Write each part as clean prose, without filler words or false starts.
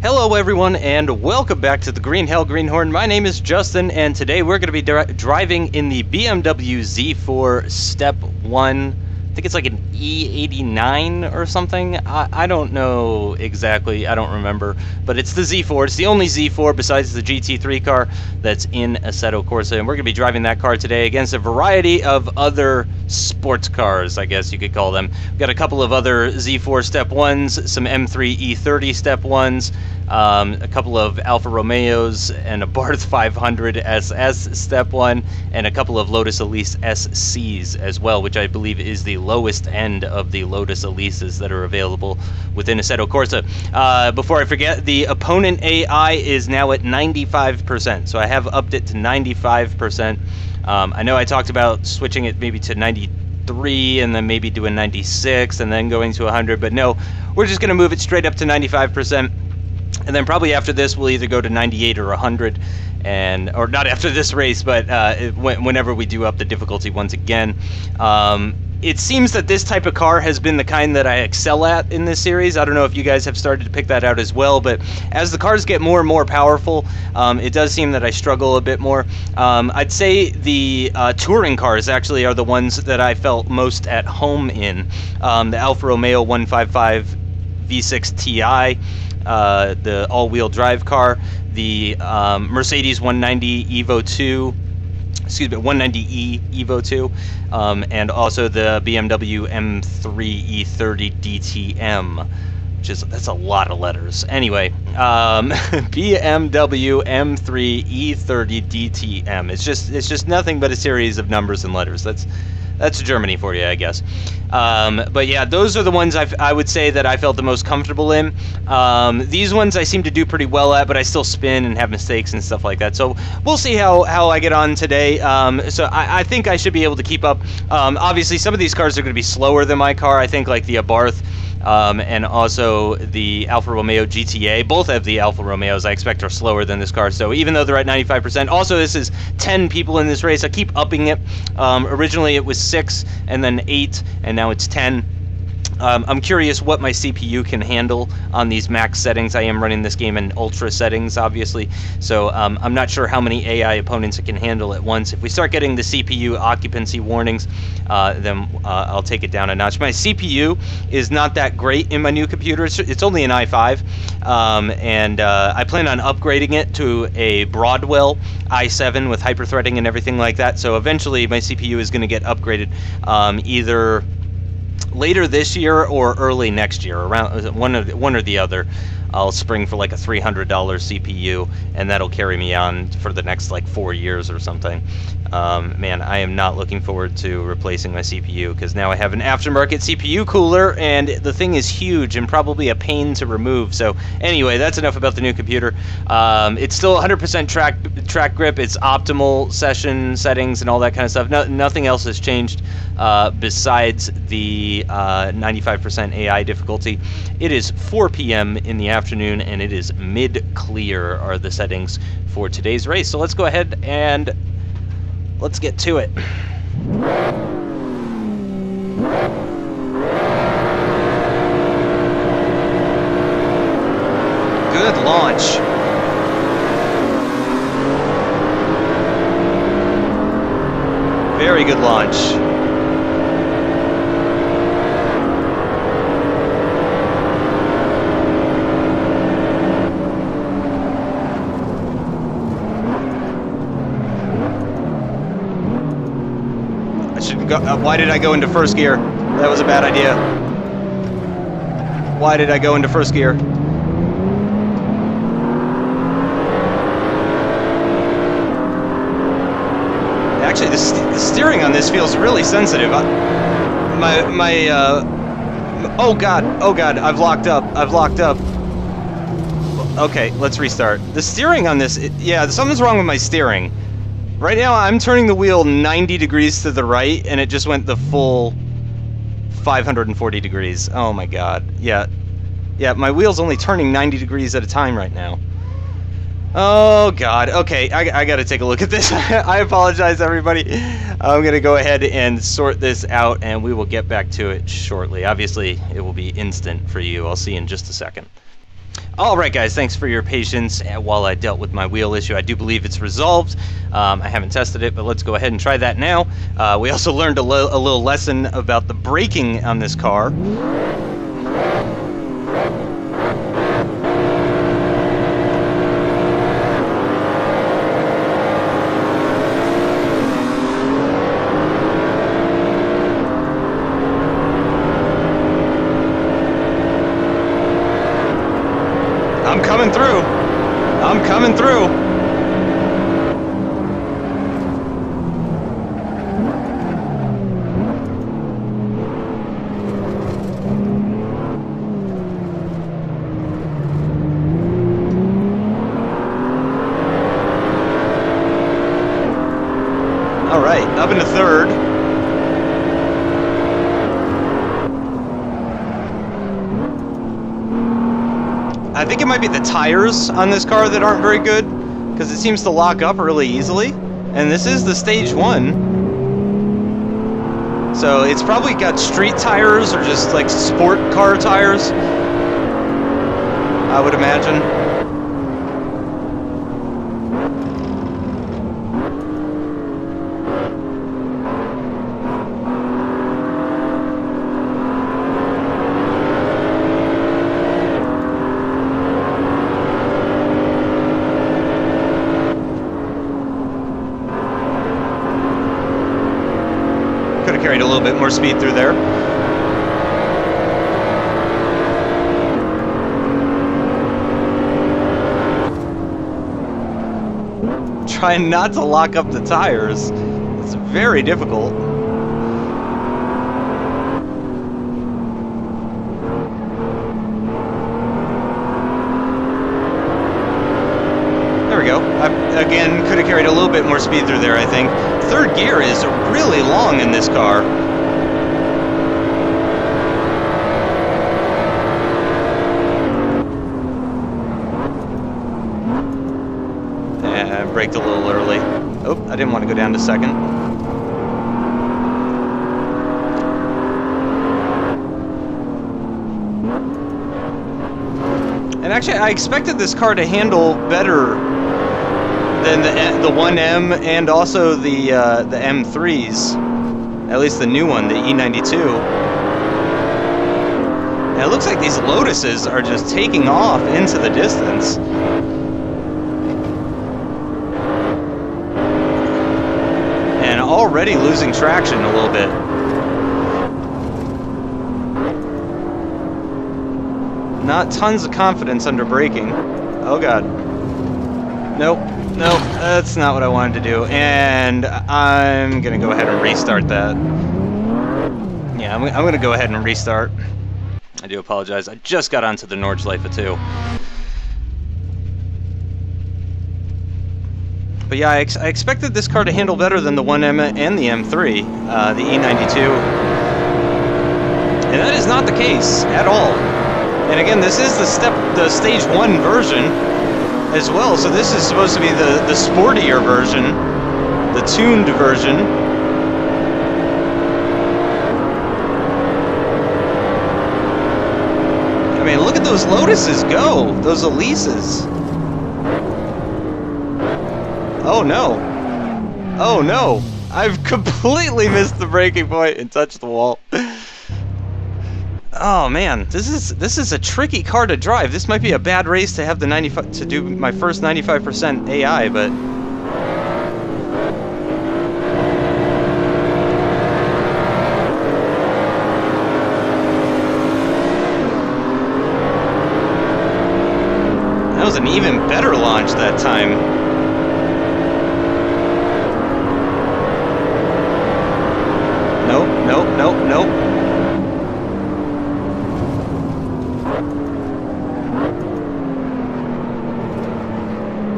Hello everyone and welcome back to the Green Hell Greenhorn. My name is Justin and today we're going to be driving in the BMW Z4 Step 1. I think it's like an E89 or something. I don't know exactly, I don't remember, but it's the Z4. It's the only Z4 besides the GT3 car that's in Assetto Corsa, and we're going to be driving that car today against a variety of other sports cars, I guess you could call them. We've got a couple of other Z4 Step 1s, some M3 E30 Step 1s, a couple of Alfa Romeos and a Barth 500 SS Step 1, and a couple of Lotus Elise SCs as well, which I believe is the lowest end of the Lotus Elises that are available within Assetto Corsa. Before I forget, the opponent AI is now at 95%, so I have upped it to 95%. I know I talked about switching it maybe to 93 and then maybe doing 96 and then going to 100, but no, we're just going to move it straight up to 95%. And then probably after this, we'll either go to 98 or 100, or not after this race, but whenever we do up the difficulty once again. It seems that this type of car has been the kind that I excel at in this series. I don't know if you guys have started to pick that out as well, but as the cars get more and more powerful, it does seem that I struggle a bit more. I'd say the touring cars actually are the ones that I felt most at home in. The Alfa Romeo 155 V6 Ti, the all-wheel drive car, the Mercedes 190 Evo 2, 190e Evo 2, and also the BMW M3 E30 DTM, that's a lot of letters. Anyway, BMW M3 E30 DTM. It's just nothing but a series of numbers and letters. That's Germany for you, I guess. But yeah, those are the ones I would say that I felt the most comfortable in. These ones I seem to do pretty well at, but I still spin and have mistakes and stuff like that. So we'll see how I get on today. So I think I should be able to keep up. Obviously, some of these cars are going to be slower than my car. I think like the Abarth, and also the Alfa Romeo GTA. Both of the Alfa Romeos I expect are slower than this car, so even though they're at 95%, also this is 10 people in this race. I keep upping it. Originally it was 6 and then 8 and now it's 10. I'm curious what my CPU can handle on these max settings. I am running this game in ultra settings, obviously, so I'm not sure how many AI opponents it can handle at once. If we start getting the CPU occupancy warnings, then I'll take it down a notch. My CPU is not that great in my new computer. It's only an i5, and I plan on upgrading it to a Broadwell i7 with hyperthreading and everything like that, so eventually my CPU is going to get upgraded either later this year or early next year, around one or the other. I'll spring for like a $300 CPU, and that'll carry me on for the next like 4 years or something. Man, I am not looking forward to replacing my CPU, because now I have an aftermarket CPU cooler, and the thing is huge and probably a pain to remove. So anyway, that's enough about the new computer. It's still 100% track grip. It's optimal session settings and all that kind of stuff. Nothing else has changed besides the 95% AI difficulty. It is 4 p.m. in the afternoon, and it is mid-clear are the settings for today's race. So let's go ahead and let's get to it. Good launch. Very good launch. Why did I go into first gear? That was a bad idea. Why did I go into first gear? Actually, the steering on this feels really sensitive. Oh god, I've locked up. Okay, let's restart. The steering on this, yeah, something's wrong with my steering. Right now, I'm turning the wheel 90 degrees to the right, and it just went the full 540 degrees. Oh my god. Yeah, my wheel's only turning 90 degrees at a time right now. Oh god. Okay, I gotta take a look at this. I apologize, everybody. I'm gonna go ahead and sort this out, and we will get back to it shortly. Obviously, it will be instant for you. I'll see you in just a second. Alright guys, thanks for your patience while I dealt with my wheel issue. I do believe it's resolved. I haven't tested it, but let's go ahead and try that now. We also learned a little lesson about the braking on this car. I'm coming through. I'm coming through. All right, up into third. I think it might be the tires on this car that aren't very good, because it seems to lock up really easily. And this is the Stage 1. So it's probably got street tires or just like sport car tires, I would imagine. Carried a little bit more speed through there. Trying not to lock up the tires. It's very difficult. There we go. I, again, could have carried a little bit more speed through there, I think. Third gear is really long in this car. And I braked a little early. Oh, I didn't want to go down to second. And actually, I expected this car to handle better than the 1M and also the M3s, at least the new one, the E92. And it looks like these Lotuses are just taking off into the distance. And already losing traction a little bit. Not tons of confidence under braking. Oh god. Nope. Nope, that's not what I wanted to do, and I'm gonna go ahead and restart that. Yeah, I'm gonna go ahead and restart. I do apologize. I just got onto the Nordschleife too. But yeah, I expected this car to handle better than the 1M and the M3, the E92. And that is not the case at all. And again, this is the Stage 1 version as well, so this is supposed to be the sportier version, the tuned version. I mean, look at those Lotuses go, those Elises. Oh no. Oh no. I've completely missed the braking point and touched the wall. Oh man, this is a tricky car to drive. This might be a bad race to have the 95 to do my first 95% AI, but that was an even better launch that time. Nope, nope, nope, nope.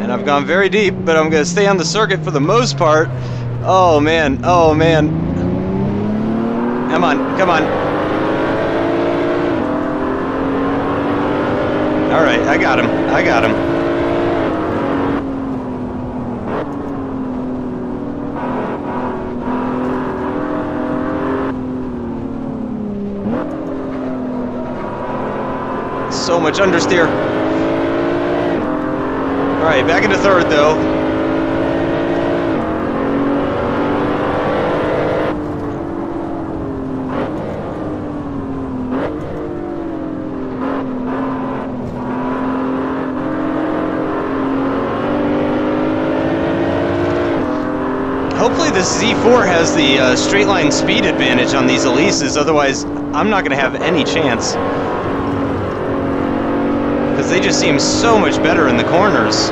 I've gone very deep, but I'm going to stay on the circuit for the most part. Oh man, oh man. Come on, come on. Alright, I got him, I got him. So much understeer. Alright, back into third though. Hopefully this Z4 has the straight line speed advantage on these Elises, otherwise I'm not going to have any chance. Because they just seem so much better in the corners.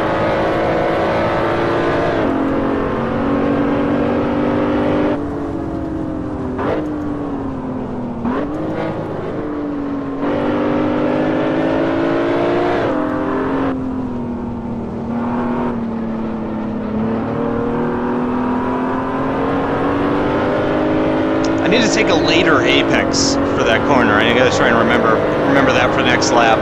I need to take a later apex for that corner. I gotta try and remember that for next lap.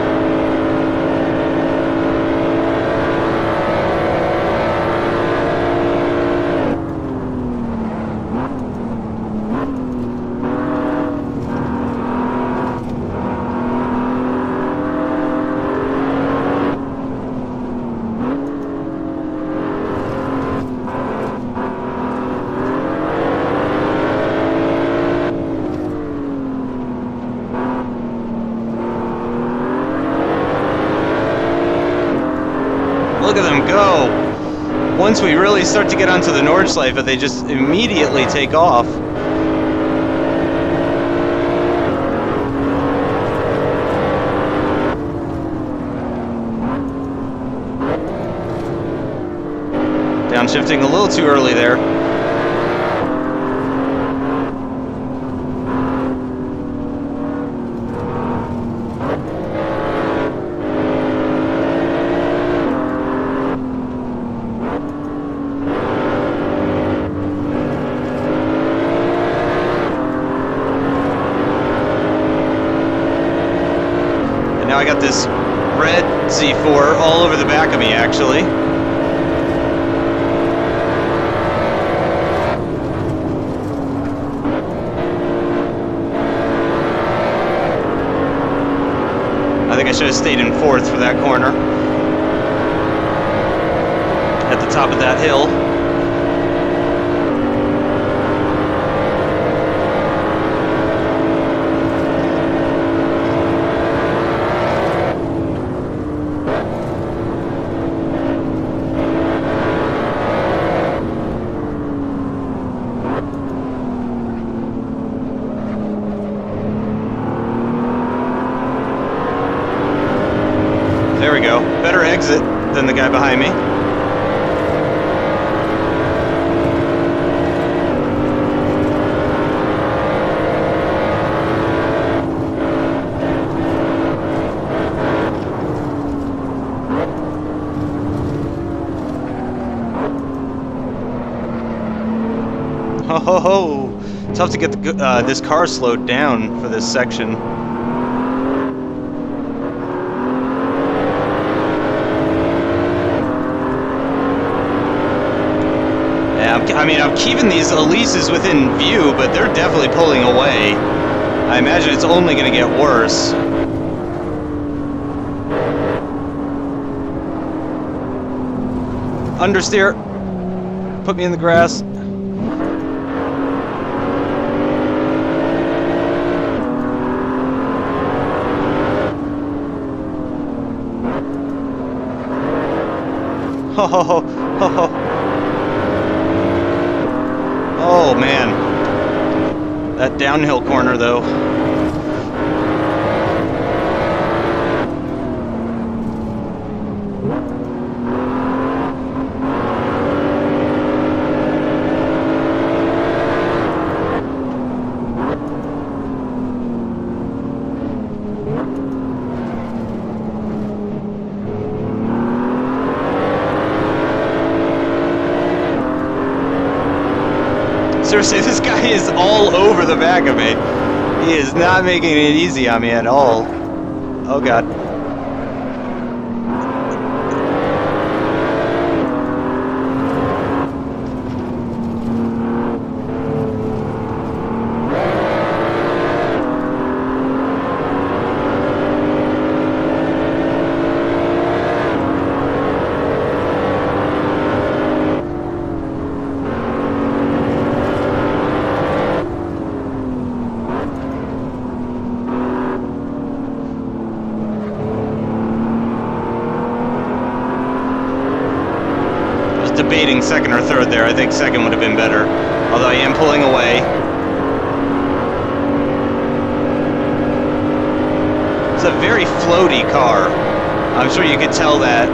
Look at them go! Once we really start to get onto the Nordschleife, they just immediately take off. Downshifting a little too early there. Now I got this red Z4 all over the back of me, actually. I think I should have stayed in fourth for that corner. At the top of that hill. There we go. Better exit than the guy behind me. Ho ho ho! Tough to get this car slowed down for this section. I mean, I'm keeping these Elises within view, but they're definitely pulling away. I imagine it's only going to get worse. Understeer. Put me in the grass. Ho ho ho ho ho. Oh man, that downhill corner though. Seriously, this guy is all over the back of me. He is not making it easy on me at all. Oh god. debating second or third there. I think second would have been better. Although I am pulling away. It's a very floaty car. I'm sure you could tell that.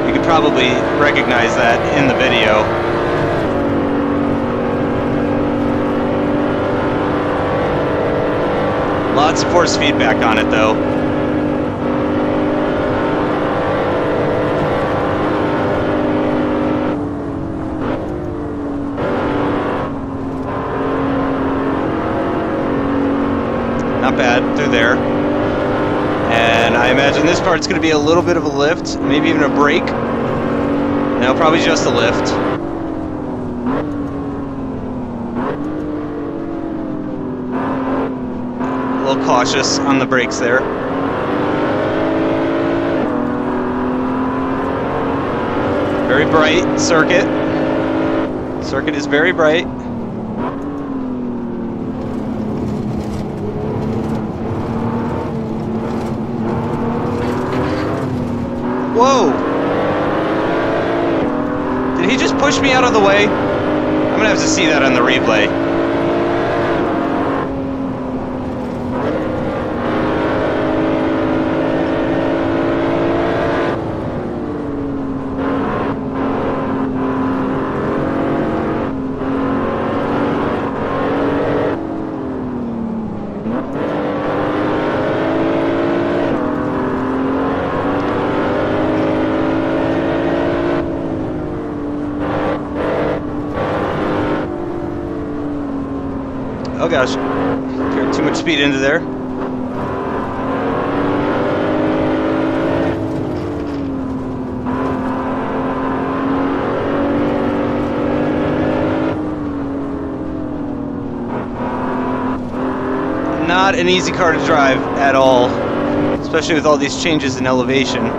You could probably recognize that in the video. Lots of force feedback on it though. Not bad through there. And I imagine this part's going to be a little bit of a lift, maybe even a brake. No, probably just a lift. A little cautious on the brakes there. Very bright circuit. Circuit is very bright. Whoa! Did he just push me out of the way? I'm gonna have to see that on the replay. Oh gosh, carried too much speed into there. Not an easy car to drive at all, especially with all these changes in elevation.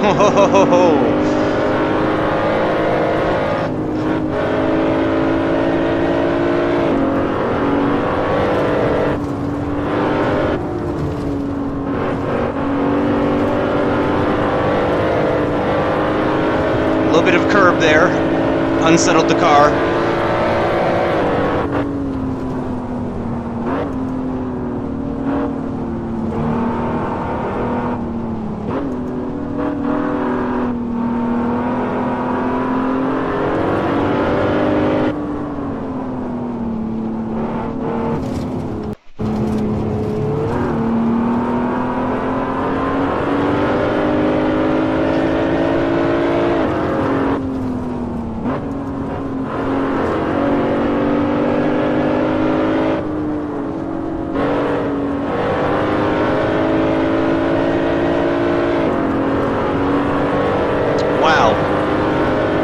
Ho ho ho ho! A little bit of curb there, unsettled the car.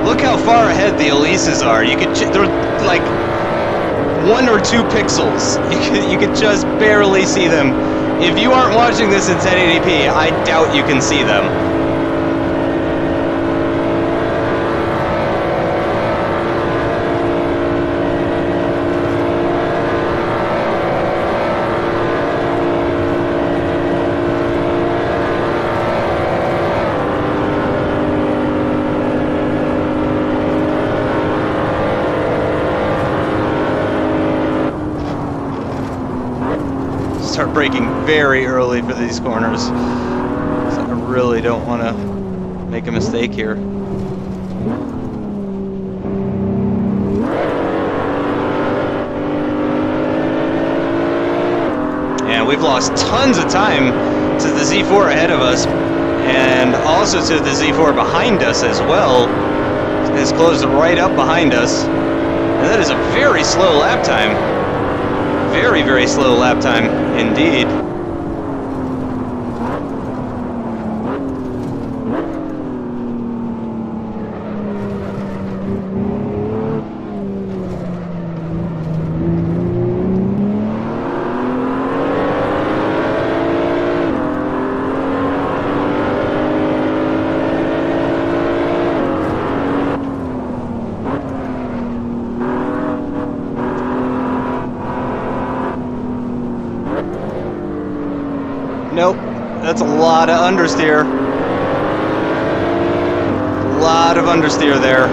Look how far ahead the Elises are. You could, they're like 1 or 2 pixels. You could just barely see them. If you aren't watching this in 1080p, I doubt you can see them. Start braking very early for these corners. So I really don't want to make a mistake here. And we've lost tons of time to the Z4 ahead of us, and also to the Z4 behind us as well. It's closed right up behind us. And that is a very slow lap time. Very, very slow lap time indeed. of understeer. A lot of understeer there.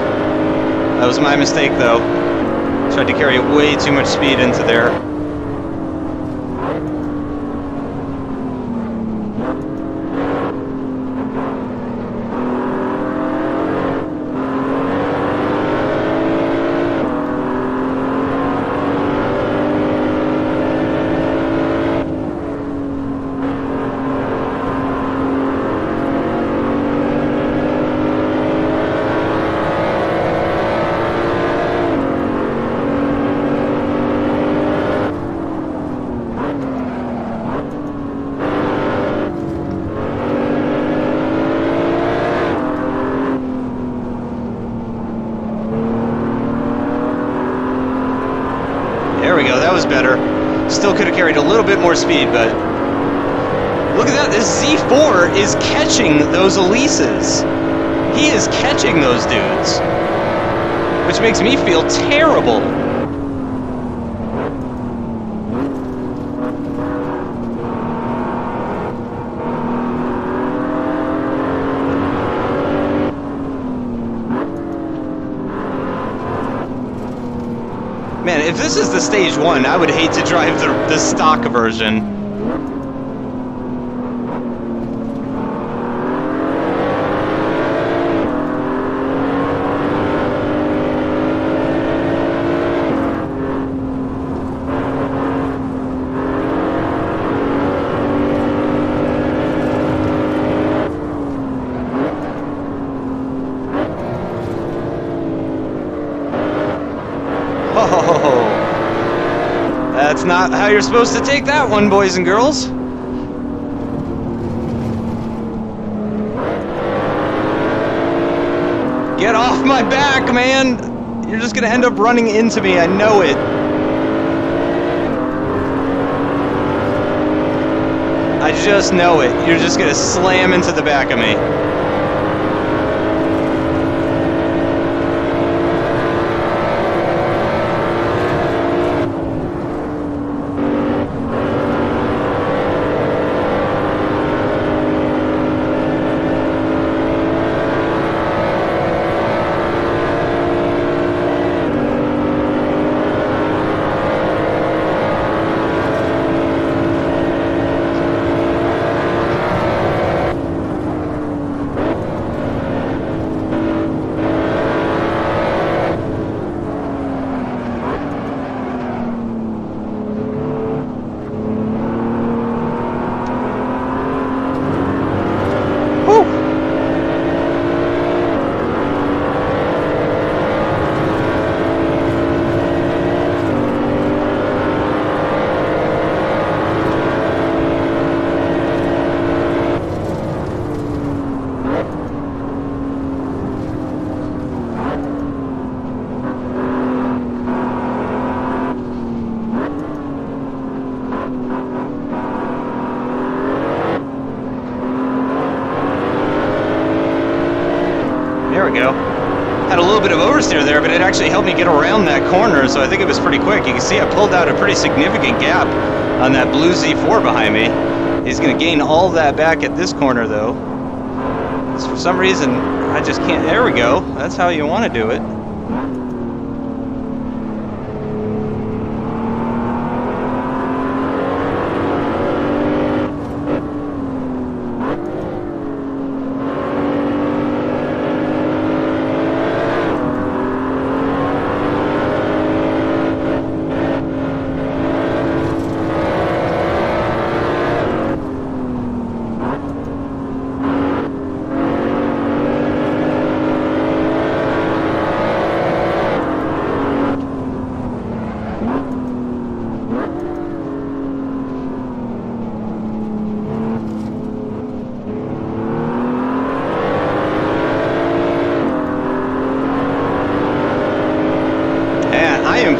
That was my mistake, though. Tried to carry way too much speed into there. There we go, that was better. Still could have carried a little bit more speed, but look at that, this Z4 is catching those Elises. He is catching those dudes, which makes me feel terrible. Man, if this is the Stage 1, I would hate to drive the stock version. Oh, that's not how you're supposed to take that one, boys and girls. Get off my back, man! You're just gonna end up running into me, I know it. I just know it. You're just gonna slam into the back of me. There we go. Had a little bit of oversteer there, but it actually helped me get around that corner, so I think it was pretty quick. You can see I pulled out a pretty significant gap on that blue Z4 behind me. He's going to gain all that back at this corner, though. For some reason, I just can't. There we go. That's how you want to do it.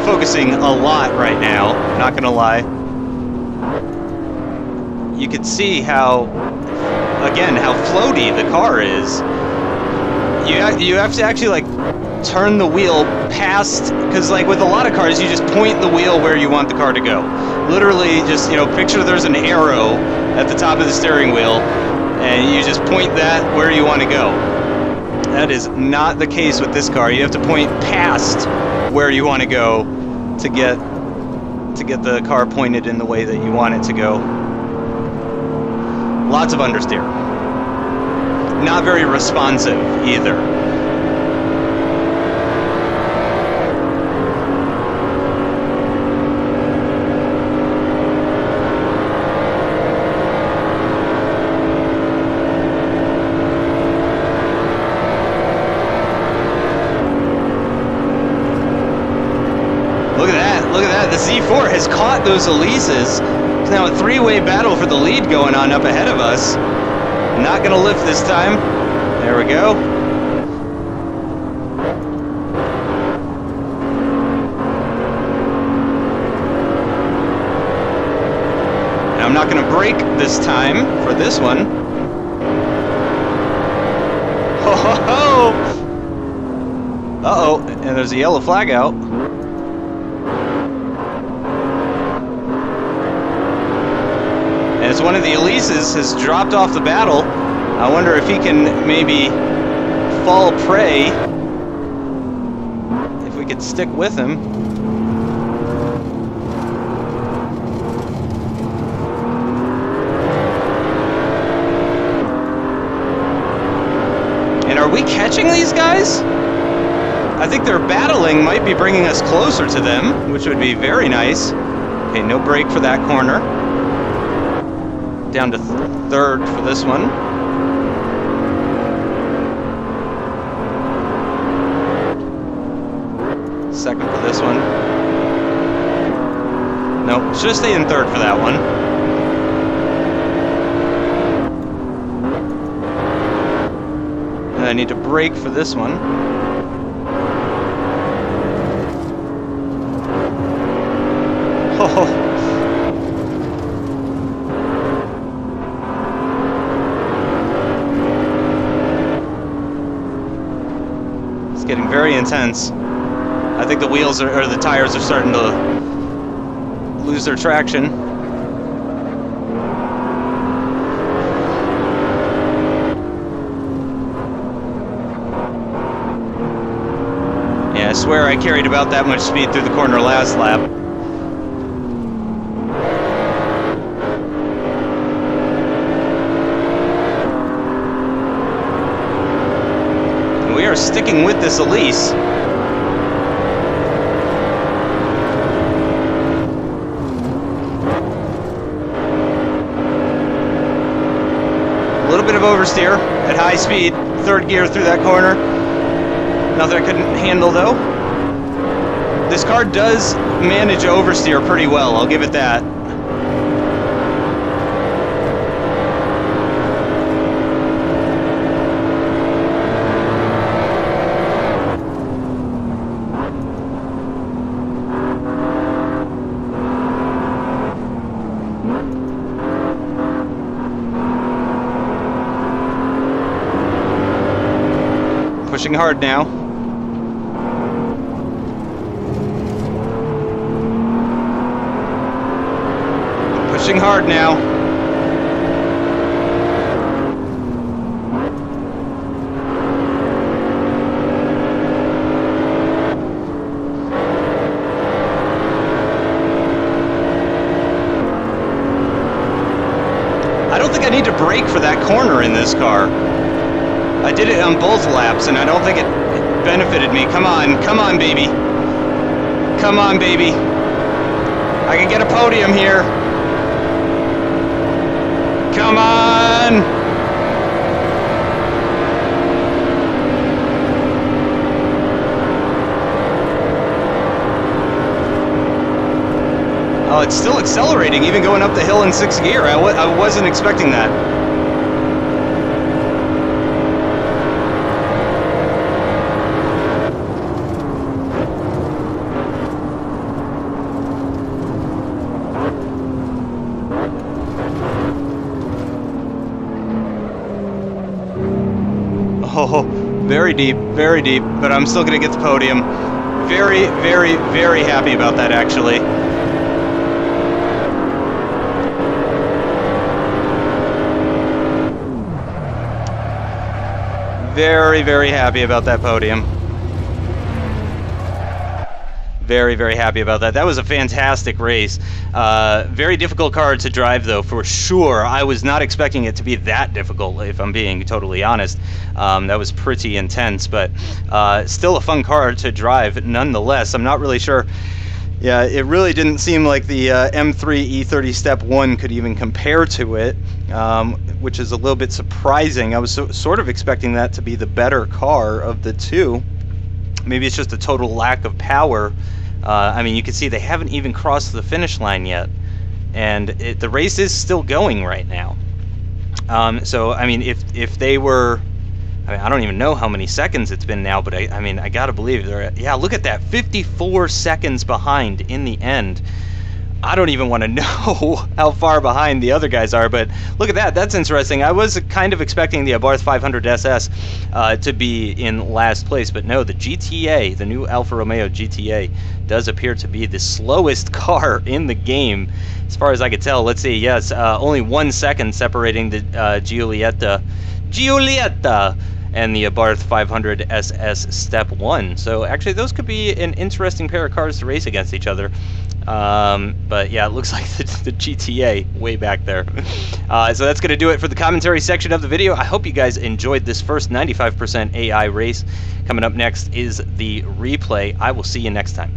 Focusing a lot right now, not gonna lie. You can see how, again, how floaty the car is. You have to actually like turn the wheel past, because like with a lot of cars you just point the wheel where you want the car to go. Literally just, you know, picture there's an arrow at the top of the steering wheel and just point that where you want to go. That is not the case with this car. You have to point past where you want to go to get the car pointed in the way that you want it to go. Lots of understeer. Not very responsive either. Look at that, the Z4 has caught those Elises. There's now a three-way battle for the lead going on up ahead of us. Not gonna lift this time. There we go. And I'm not gonna brake this time for this one. Ho ho ho! Uh-oh, and there's a yellow flag out. As one of the Elises has dropped off the battle, I wonder if he can maybe fall prey. If we could stick with him. And are we catching these guys? I think their battling might be bringing us closer to them, which would be very nice. Okay, no brake for that corner. Down to third for this one. Second for this one. Nope, should stay in third for that one. And I need to brake for this one. Oh. Getting very intense. I think the wheels or the tires are starting to lose their traction. Yeah, I swear I carried about that much speed through the corner last lap. We are sticking with this Elise. A little bit of oversteer at high speed, third gear through that corner. Nothing I couldn't handle though. This car does manage oversteer pretty well, I'll give it that. Pushing hard now. Pushing hard now. I don't think I need to brake for that corner in this car. I did it on both laps, and I don't think it benefited me. Come on, baby. Come on, baby. I can get a podium here. Come on! Oh, it's still accelerating, even going up the hill in 6th gear. I wasn't expecting that. Oh, very deep, but I'm still going to get the podium. Very, very, very happy about that, actually. Very, very happy about that podium. Very, very happy about that. That was a fantastic race. Very difficult car to drive, though, for sure. I was not expecting it to be that difficult, if I'm being totally honest. That was pretty intense, but still a fun car to drive nonetheless. I'm not really sure. Yeah, it really didn't seem like the M3 E30 Step 1 could even compare to it, which is a little bit surprising. I was sort of expecting that to be the better car of the two. Maybe it's just a total lack of power. I mean, you can see they haven't even crossed the finish line yet, and the race is still going right now. So, I mean, if they were, I mean, I don't even know how many seconds it's been now, but I mean, I gotta believe they're, yeah, look at that, 54 seconds behind in the end. I don't even want to know how far behind the other guys are, but look at that. That's interesting. I was kind of expecting the Abarth 500 SS to be in last place, but no, the GTA, the new Alfa Romeo GTA, does appear to be the slowest car in the game, as far as I could tell. Let's see, yes, only 1 second separating the Giulietta and the Abarth 500 SS Step 1. So actually, those could be an interesting pair of cars to race against each other. But yeah, it looks like the GTA way back there. So that's going to do it for the commentary section of the video. I hope you guys enjoyed this first 95% AI race. Coming up next is the replay. I will see you next time.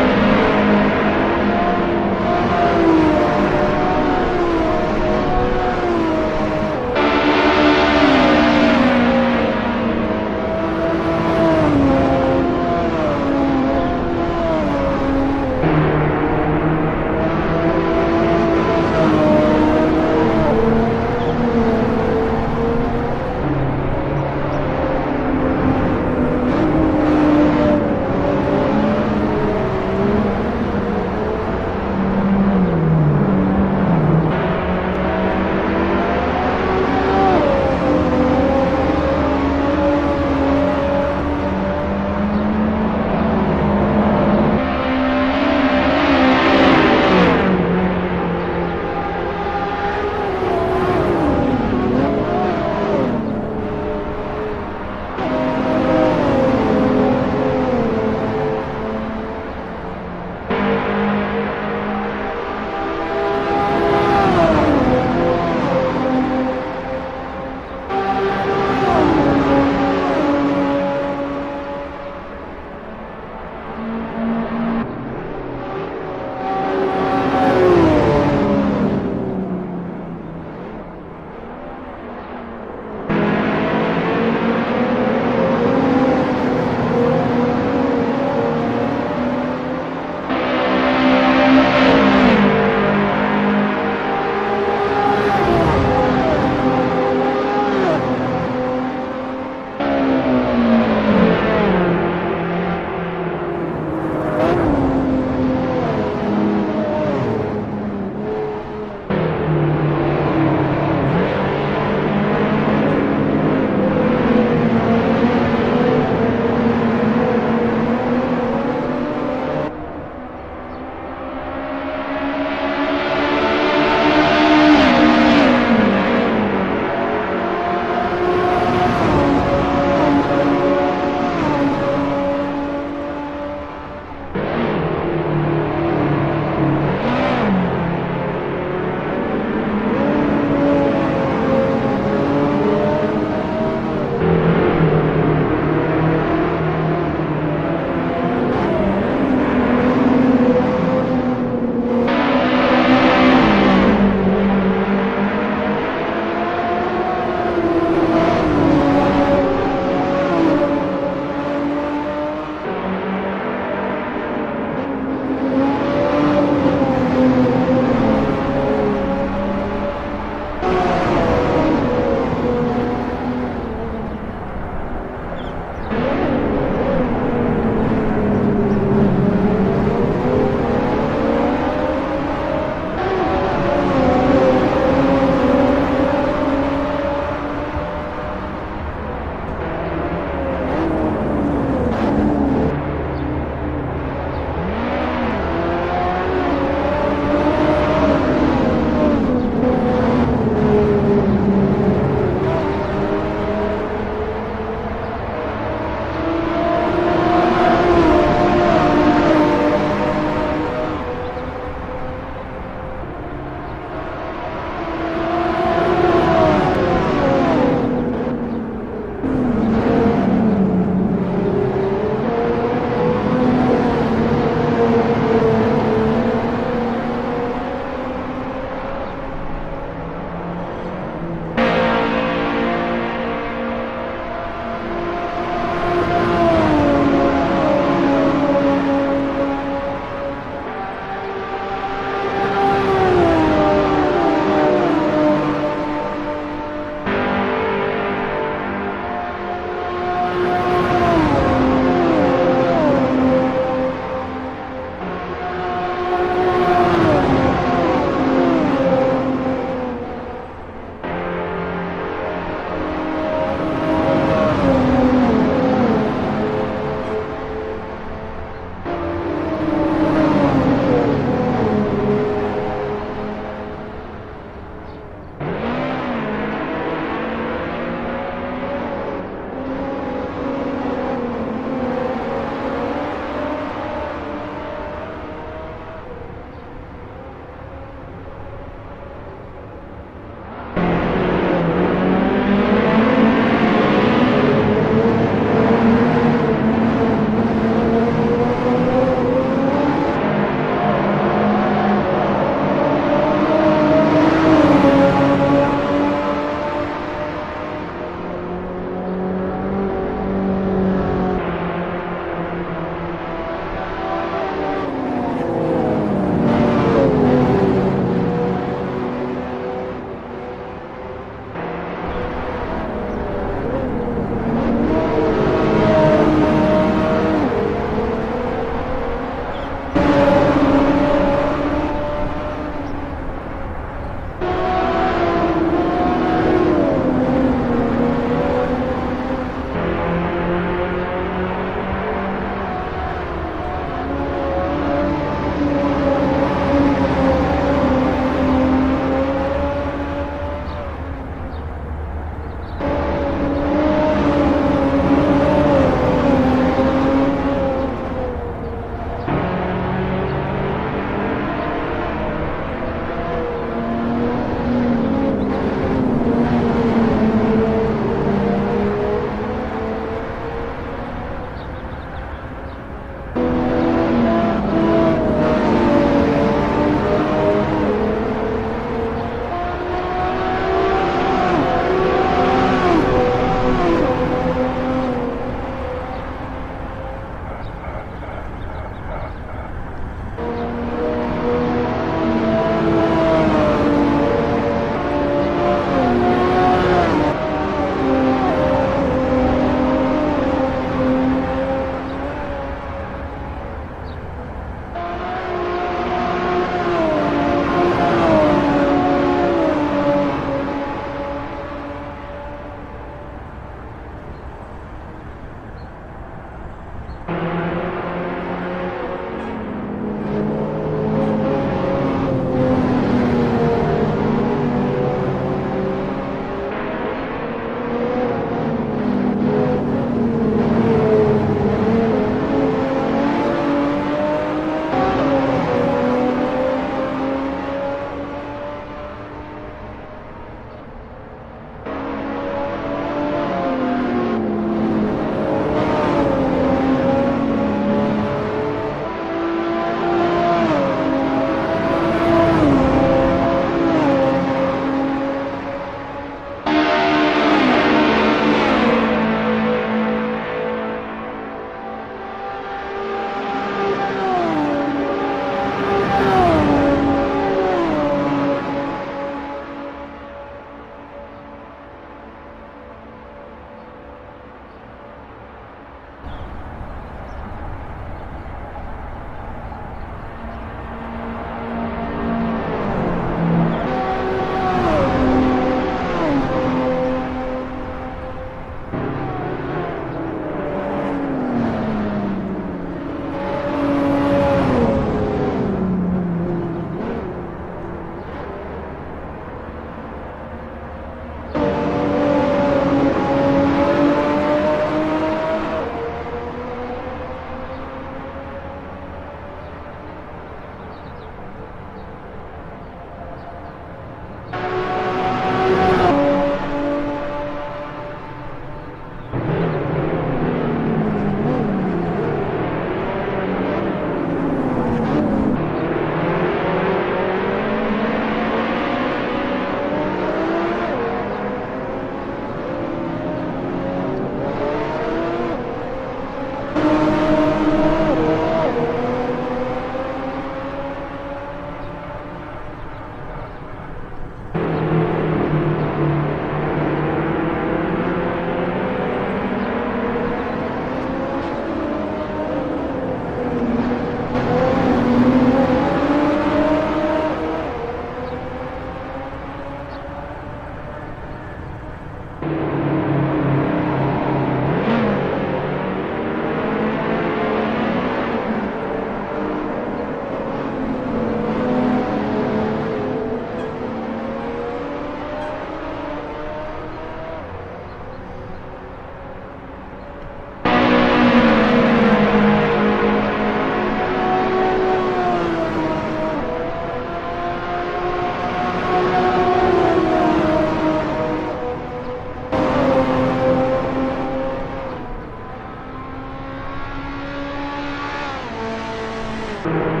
you.